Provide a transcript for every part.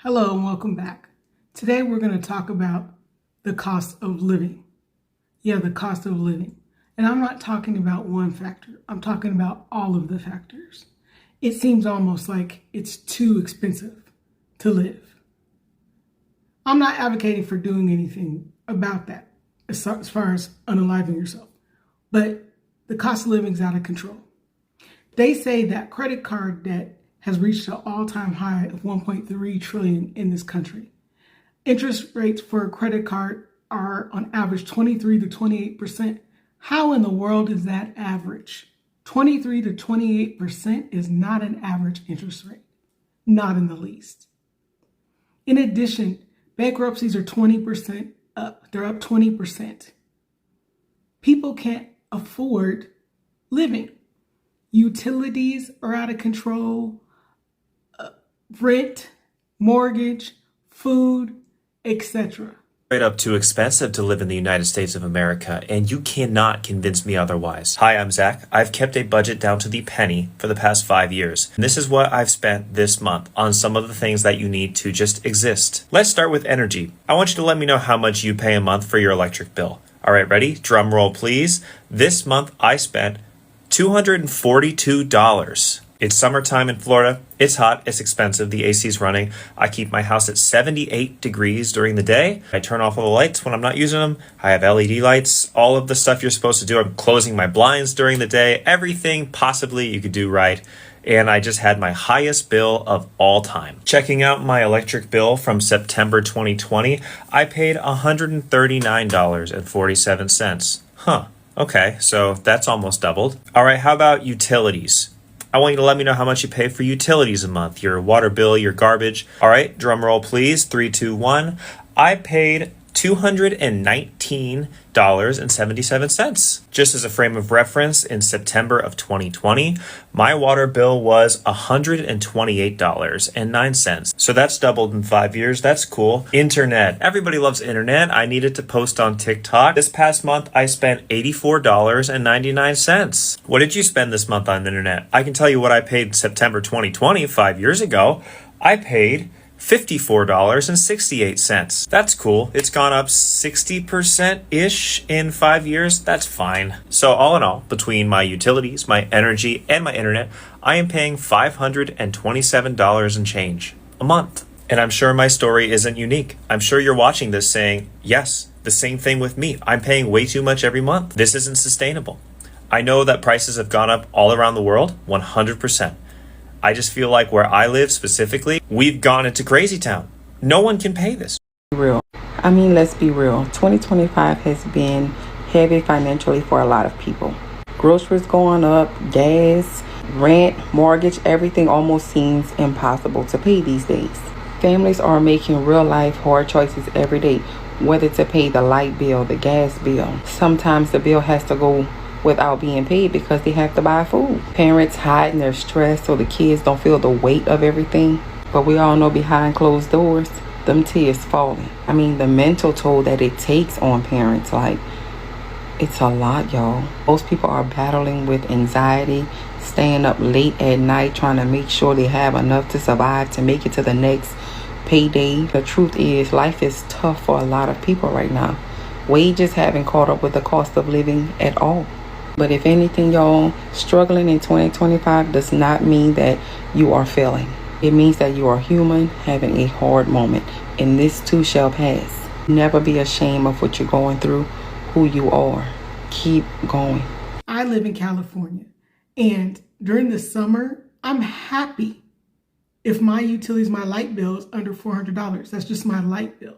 Hello and welcome back. Today we're going to talk about the cost of living. Yeah, the cost of living. And I'm not talking about one factor. I'm talking about all of the factors. It seems almost like it's too expensive to live. I'm not advocating for doing anything about that as far as unaliving yourself, but the cost of living is out of control. They say that credit card debt has reached an all-time high of 1.3 trillion in this country. Interest rates for a credit card are on average 23 to 28%. How in the world is that average? 23 to 28% is not an average interest rate, not in the least. In addition, bankruptcies are 20% up. They're up 20%. People can't afford living. Utilities are out of control. Rent, mortgage, food, etc. Straight up too expensive to live in the United States of America, and you cannot convince me otherwise. Hi, I'm Zach. I've kept a budget down to the penny for the past 5 years. And this is what I've spent this month on some of the things that you need to just exist. Let's start with energy. I want you to let me know how much you pay a month for your electric bill. All right, ready? Drum roll, please. This month I spent $242. It's summertime in Florida. It's hot. It's expensive. The AC's running. I keep my house at 78 degrees during the day. I turn off all the lights when I'm not using them. I have LED lights, all of the stuff you're supposed to do. I'm closing my blinds during the day. Everything possibly you could do right. And I just had my highest bill of all time. Checking out my electric bill from September 2020, I paid $139.47. Huh. Okay, so that's almost doubled. All right, how about utilities? I want you to let me know how much you pay for utilities a month, your water bill, your garbage. All right, drum roll, please. 3, 2, 1. I paid $219.77. Just as a frame of reference, in September of 2020, my water bill was $128.09. So that's doubled in 5 years. That's cool. Internet. Everybody loves internet. I needed to post on TikTok. This past month, I spent $84.99. What did you spend this month on the internet? I can tell you what I paid in September 2020, 5 years ago. I paid $54.68. That's cool. It's gone up 60%-ish in 5 years. That's fine. So all in all, between my utilities, my energy, and my internet, I am paying $527 and change a month. And I'm sure my story isn't unique. I'm sure you're watching this saying, yes, the same thing with me. I'm paying way too much every month. This isn't sustainable. I know that prices have gone up all around the world, 100%. I just feel like where I live specifically, we've gone into crazy town. No one can pay this. Let's be real. 2025 has been heavy financially for a lot of people. Groceries going up, gas, rent, mortgage, everything almost seems impossible to pay these days. Families are making real life hard choices every day, whether to pay the light bill, the gas bill. Sometimes the bill has to go without being paid because they have to buy food. Parents hiding their stress so the kids don't feel the weight of everything. But we all know behind closed doors, them tears falling. The mental toll that it takes on parents, it's a lot, y'all. Most people are battling with anxiety, staying up late at night, trying to make sure they have enough to survive to make it to the next payday. The truth is, life is tough for a lot of people right now. Wages haven't caught up with the cost of living at all. But if anything, y'all, struggling in 2025 does not mean that you are failing. It means that you are human, having a hard moment, and this too shall pass. Never be ashamed of what you're going through, who you are. Keep going. I live in California, and during the summer, I'm happy if my utilities, my light bill is under $400. That's just my light bill.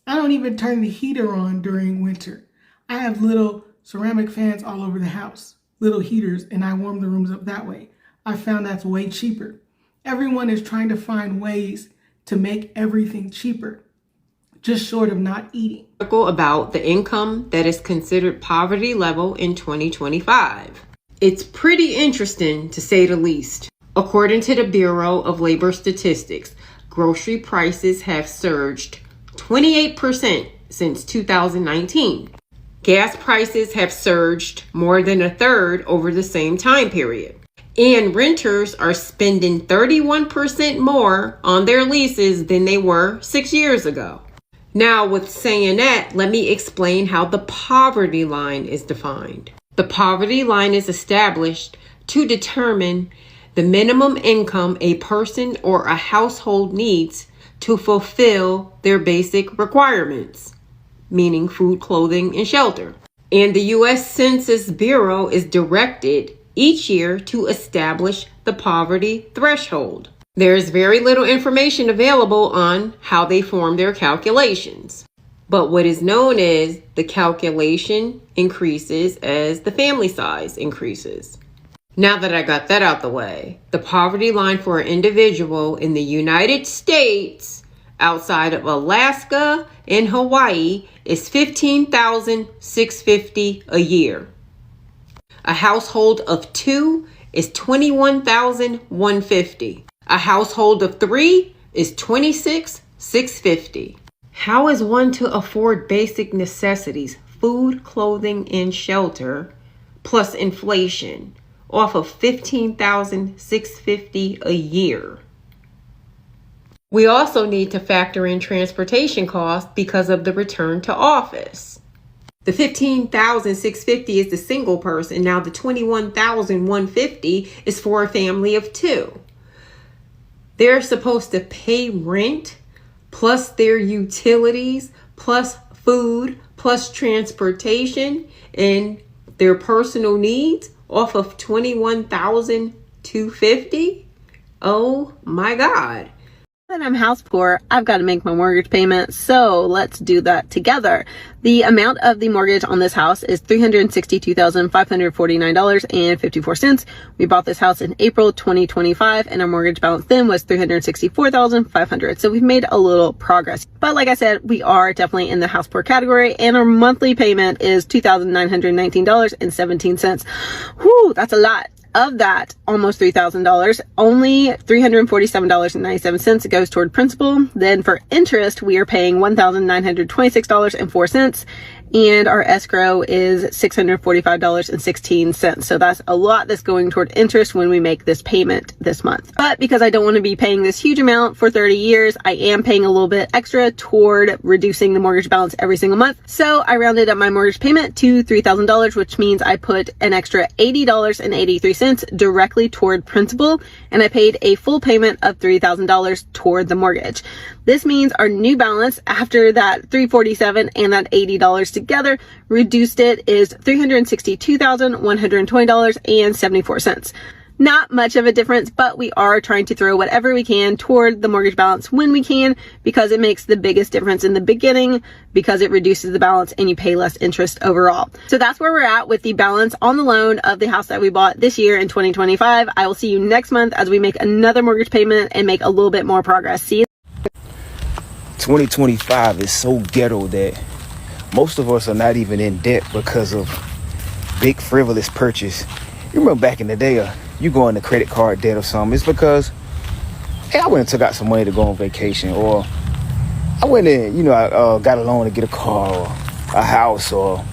I don't even turn the heater on during winter. I have little ceramic fans all over the house, little heaters, and I warm the rooms up that way. I found that's way cheaper. Everyone is trying to find ways to make everything cheaper, just short of not eating. About the income that is considered poverty level in 2025. It's pretty interesting to say the least. According to the Bureau of Labor Statistics, grocery prices have surged 28% since 2019. Gas prices have surged more than a third over the same time period. And renters are spending 31% more on their leases than they were 6 years ago. Now, with saying that, let me explain how the poverty line is defined. The poverty line is established to determine the minimum income a person or a household needs to fulfill their basic requirements, meaning food, clothing, and shelter. And the U.S. Census Bureau is directed each year to establish the poverty threshold. There is very little information available on how they form their calculations. But what is known is the calculation increases as the family size increases. Now that I got that out the way, the poverty line for an individual in the United States outside of Alaska and Hawaii is $15,650 a year. A household of 2 is $21,150. A household of 3 is $26,650. How is one to afford basic necessities, food, clothing, and shelter, plus inflation, off of $15,650 a year? We also need to factor in transportation costs because of the return to office. The $15,650 is the single person. Now the $21,150 is for a family of 2. They're supposed to pay rent, plus their utilities, plus food, plus transportation, and their personal needs off of $21,250. Oh my God. And I'm house poor, I've got to make my mortgage payment, so let's do that together. The amount of the mortgage on this house is $362,549.54. We bought this house in April 2025, and our mortgage balance then was $364,500. So we've made a little progress. But like I said, we are definitely in the house poor category, and our monthly payment is $2,919.17. Whew, that's a lot. Of that, almost $3,000, only $347.97 goes toward principal. Then for interest, we are paying $1,926.04, and our escrow is $645.16. So that's a lot that's going toward interest when we make this payment this month. But because I don't want to be paying this huge amount for 30 years, I am paying a little bit extra toward reducing the mortgage balance every single month. So I rounded up my mortgage payment to $3,000, which means I put an extra $80.83 directly toward principal, and I paid a full payment of $3,000 toward the mortgage. This means our new balance after that $347 and that $80 together reduced it is $362,120.74. Not much of a difference, but we are trying to throw whatever we can toward the mortgage balance when we can, because it makes the biggest difference in the beginning, because it reduces the balance and you pay less interest overall. So that's where we're at with the balance on the loan of the house that we bought this year in 2025. I will see you next month as we make another mortgage payment and make a little bit more progress. See you. 2025 is so ghetto that most of us are not even in debt because of big frivolous purchase. You remember back in the day, you go into credit card debt or something, it's because, hey, I went and took out some money to go on vacation, or I went in, I got a loan to get a car or a house, or,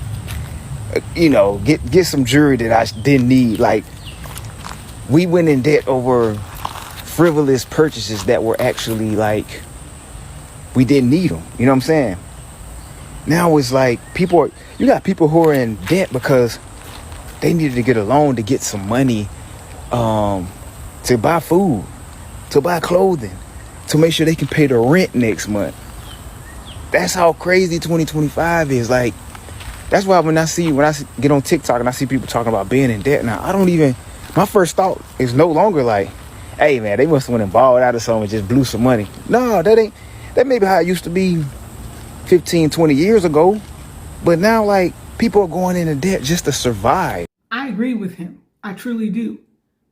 get some jewelry that I didn't need. Like, we went in debt over frivolous purchases that were actually like, we didn't need them. You know what I'm saying? Now it's like you got people who are in debt because they needed to get a loan to get some money to buy food, to buy clothing, to make sure they can pay the rent next month. That's how crazy 2025 is. Like, that's why when I get on TikTok and I see people talking about being in debt now, my first thought is no longer like, hey man, they must have went and balled out of something and just blew some money. No, that may be how it used to be 15, 20 years ago. But now, like, people are going into debt just to survive. I agree with him. I truly do.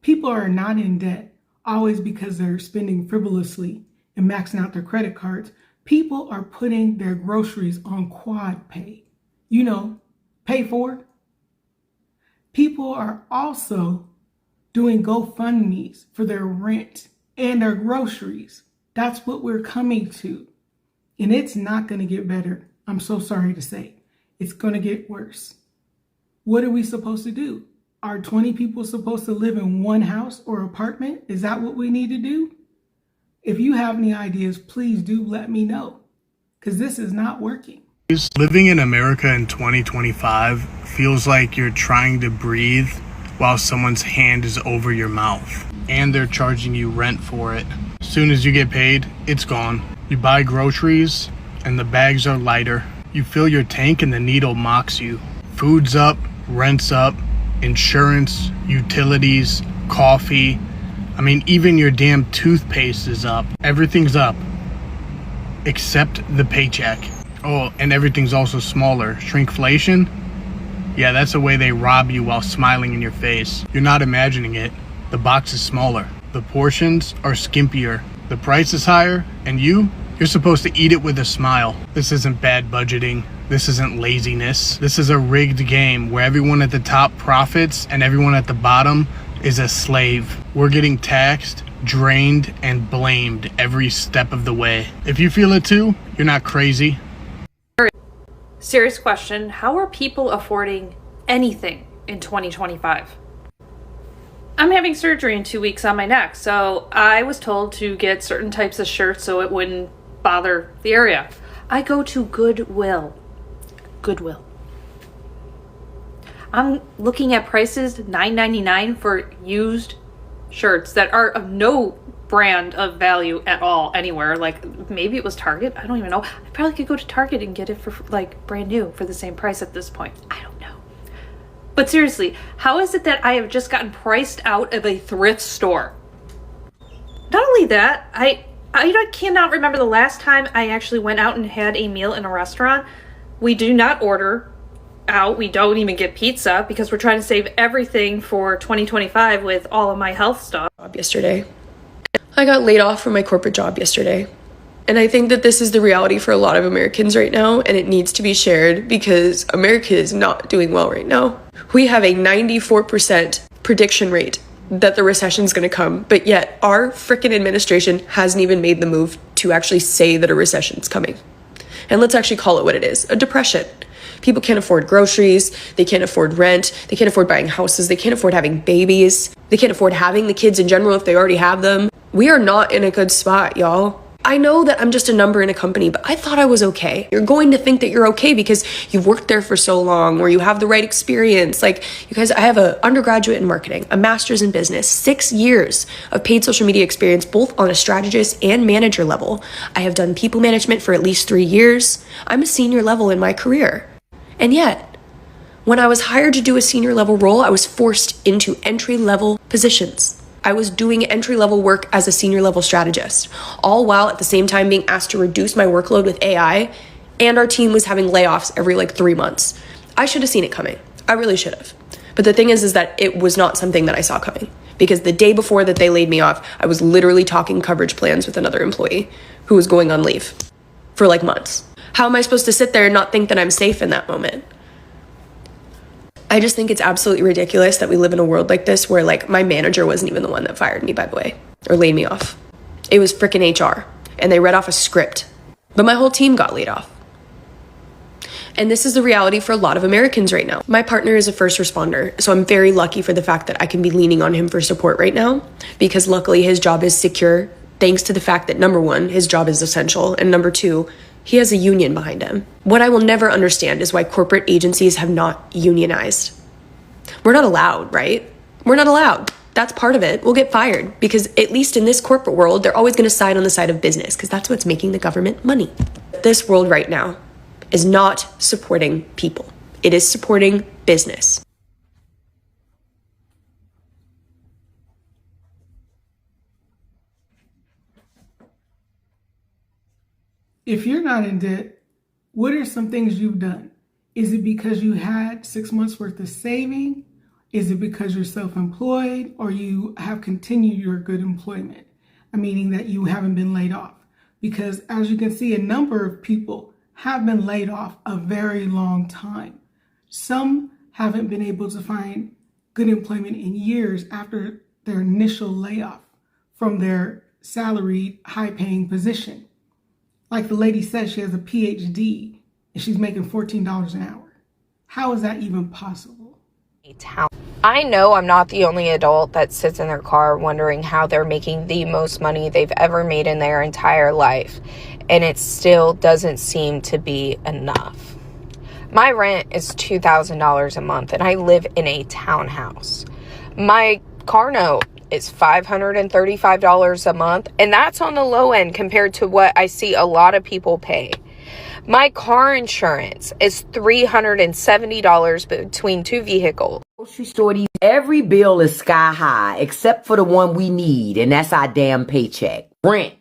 People are not in debt always because they're spending frivolously and maxing out their credit cards. People are putting their groceries on quad pay. Pay for it. People are also doing GoFundMes for their rent and their groceries. That's what we're coming to. And it's not going to get better. I'm so sorry to say. It's going to get worse. What are we supposed to do? Are 20 people supposed to live in one house or apartment? Is that what we need to do? If you have any ideas, please do let me know, because this is not working. Living in America in 2025 feels like you're trying to breathe while someone's hand is over your mouth and they're charging you rent for it. As soon as you get paid, it's gone. You buy groceries and the bags are lighter. You fill your tank and the needle mocks you. Food's up, rent's up, insurance, utilities, coffee. I mean, even your damn toothpaste is up. Everything's up except the paycheck. Oh, and everything's also smaller. Shrinkflation? Yeah, that's the way they rob you while smiling in your face. You're not imagining it. The box is smaller. The portions are skimpier. The price is higher, and you're supposed to eat it with a smile. This isn't bad budgeting. This isn't laziness. This is a rigged game where everyone at the top profits and everyone at the bottom is a slave. We're getting taxed, drained, and blamed every step of the way. If you feel it too, you're not crazy. Serious question, how are people affording anything in 2025? I'm having surgery in 2 weeks on my neck, so I was told to get certain types of shirts so it wouldn't bother the area. I go to Goodwill. I'm looking at prices $9.99 for used shirts that are of no brand of value at all anywhere. Like maybe it was Target, I don't even know. I probably could go to Target and get it for like brand new for the same price at this point. I don't know. But seriously, how is it that I have just gotten priced out of a thrift store? Not only that, I cannot remember the last time I actually went out and had a meal in a restaurant. We do not order out. We don't even get pizza because we're trying to save everything for 2025 with all of my health stuff. Yesterday, I got laid off from my corporate job yesterday. And I think that this is the reality for a lot of Americans right now, and it needs to be shared because America is not doing well right now. We have a 94% prediction rate that the recession is going to come, but yet our frickin' administration hasn't even made the move to actually say that a recession is coming. And let's actually call it what it is, a depression. People can't afford groceries, they can't afford rent, they can't afford buying houses, they can't afford having babies, they can't afford having the kids in general if they already have them. We are not in a good spot, y'all. I know that I'm just a number in a company, but I thought I was okay. You're going to think that you're okay because you've worked there for so long or you have the right experience. Like, you guys, I have an undergraduate in marketing, a master's in business, 6 years of paid social media experience, both on a strategist and manager level. I have done people management for at least 3 years. I'm a senior level in my career. And yet, when I was hired to do a senior level role, I was forced into entry level positions. I was doing entry-level work as a senior-level strategist, all while at the same time being asked to reduce my workload with AI, and our team was having layoffs every 3 months. I should have seen it coming. I really should have. But the thing is that it was not something that I saw coming, because the day before that they laid me off, I was literally talking coverage plans with another employee who was going on leave for months. How am I supposed to sit there and not think that I'm safe in that moment? I just think it's absolutely ridiculous that we live in a world like this where my manager wasn't even the one that fired me, by the way, or laid me off. It was frickin' HR, and they read off a script. But my whole team got laid off. And this is the reality for a lot of Americans right now. My partner is a first responder, so I'm very lucky for the fact that I can be leaning on him for support right now, because luckily his job is secure, thanks to the fact that number one, his job is essential, and number two, he has a union behind him. What I will never understand is why corporate agencies have not unionized. We're not allowed, right? We're not allowed. That's part of it. We'll get fired because at least in this corporate world, they're always going to side on the side of business because that's what's making the government money. This world right now is not supporting people. It is supporting business. If you're not in debt, what are some things you've done? Is it because you had 6 months worth of saving? Is it because you're self-employed or you have continued your good employment? Meaning that you haven't been laid off. Because as you can see, a number of people have been laid off a very long time. Some haven't been able to find good employment in years after their initial layoff from their salaried, high-paying position. Like the lady said, she has a PhD and she's making $14 an hour. How is that even possible? I know I'm not the only adult that sits in their car wondering how they're making the most money they've ever made in their entire life, and it still doesn't seem to be enough. My rent is $2,000 a month, and I live in a townhouse. My car note is $535 a month, and that's on the low end compared to what I see a lot of people pay. My car insurance is $370 between two vehicles. Grocery store, every bill is sky high except for the one we need, and that's our damn paycheck. Rent,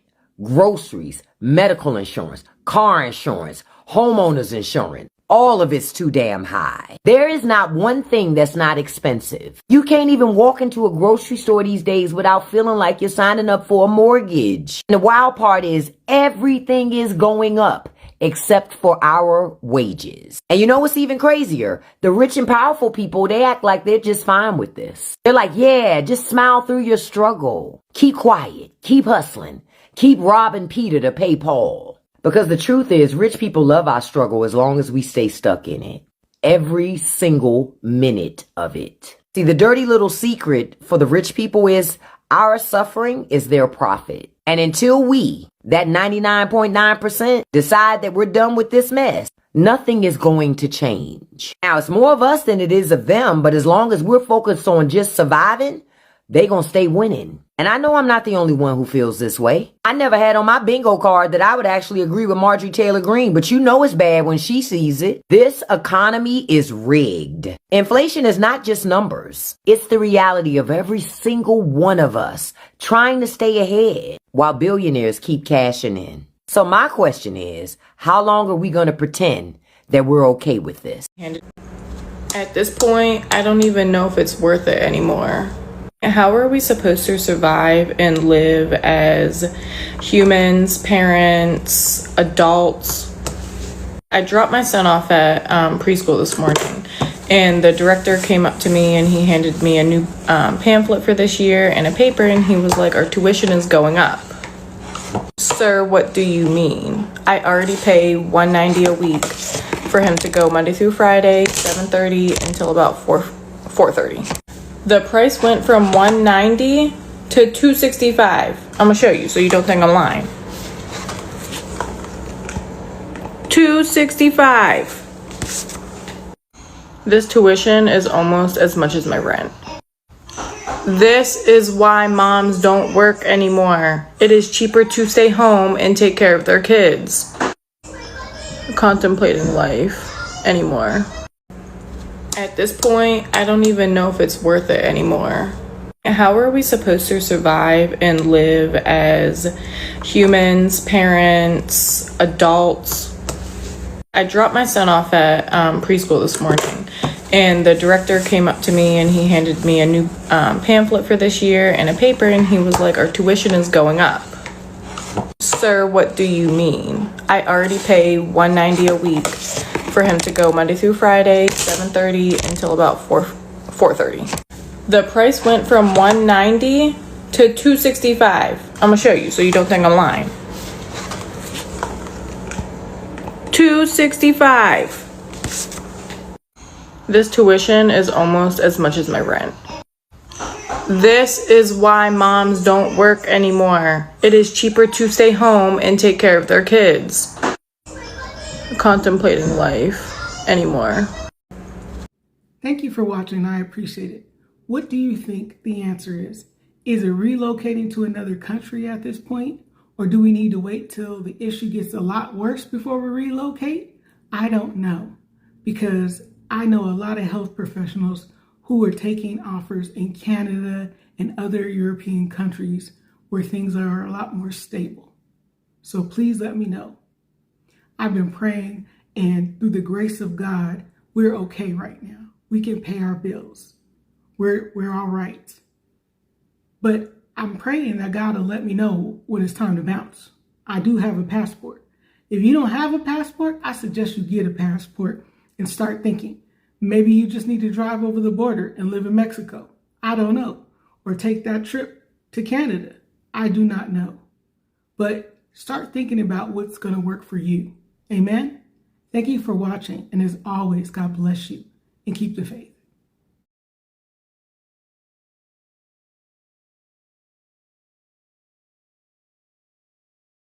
groceries, medical insurance, car insurance, homeowners insurance. All of it's too damn high. There is not one thing that's not expensive. You can't even walk into a grocery store these days without feeling like you're signing up for a mortgage. And the wild part is everything is going up except for our wages. And you know what's even crazier? The rich and powerful people, they act like they're just fine with this. They're like, yeah, just smile through your struggle. Keep quiet. Keep hustling. Keep robbing Peter to pay Paul. Because the truth is, rich people love our struggle as long as we stay stuck in it. Every single minute of it. See, the dirty little secret for the rich people is our suffering is their profit. And until we, that 99.9%, decide that we're done with this mess, nothing is going to change. Now, it's more of us than it is of them, but as long as we're focused on just surviving, they gonna stay winning. And I know I'm not the only one who feels this way. I never had on my bingo card that I would actually agree with Marjorie Taylor Greene, but you know it's bad when she sees it. This economy is rigged. Inflation is not just numbers. It's the reality of every single one of us trying to stay ahead while billionaires keep cashing in. So my question is, how long are we gonna pretend that we're okay with this? At this point, I don't even know if it's worth it anymore. How are we supposed to survive and live as humans, parents, adults? I dropped my son off at preschool this morning, and the director came up to me and he handed me a new pamphlet for this year and a paper, and he was like, our tuition is going up. Sir, what do you mean? I already pay $190 a week for him to go Monday through Friday, 7:30 until about 4:30. The price went from $190 to $265. I'm gonna show you so you don't think I'm lying. $265. This tuition is almost as much as my rent. This is why moms don't work anymore. It is cheaper to stay home and take care of their kids. Contemplating life anymore. At this point, I don't even know if it's worth it anymore. How are we supposed to survive and live as humans, parents, adults? I dropped my son off at preschool this morning, and the director came up to me and he handed me a new pamphlet for this year and a paper, and he was like, our tuition is going up. Sir, what do you mean? I already pay $190 a week for him to go Monday through Friday, 7:30 until about 4:30. The price went from $190 to $265. I'm gonna show you so you don't think I'm lying. $265. This tuition is almost as much as my rent. This is why moms don't work anymore. It is cheaper to stay home and take care of their kids. Contemplating life anymore. Thank you for watching. I appreciate it. What do you think the answer is? Is it relocating to another country at this point? Or do we need to wait till the issue gets a lot worse before we relocate? I don't know, because I know a lot of health professionals who are taking offers in Canada and other European countries where things are a lot more stable. So please let me know. I've been praying, and through the grace of God, we're okay right now. We can pay our bills. We're all right. But I'm praying that God will let me know when it's time to bounce. I do have a passport. If you don't have a passport, I suggest you get a passport and start thinking. Maybe you just need to drive over the border and live in Mexico. I don't know. Or take that trip to Canada. I do not know. But start thinking about what's going to work for you. Amen? Thank you for watching. And as always, God bless you and keep the faith.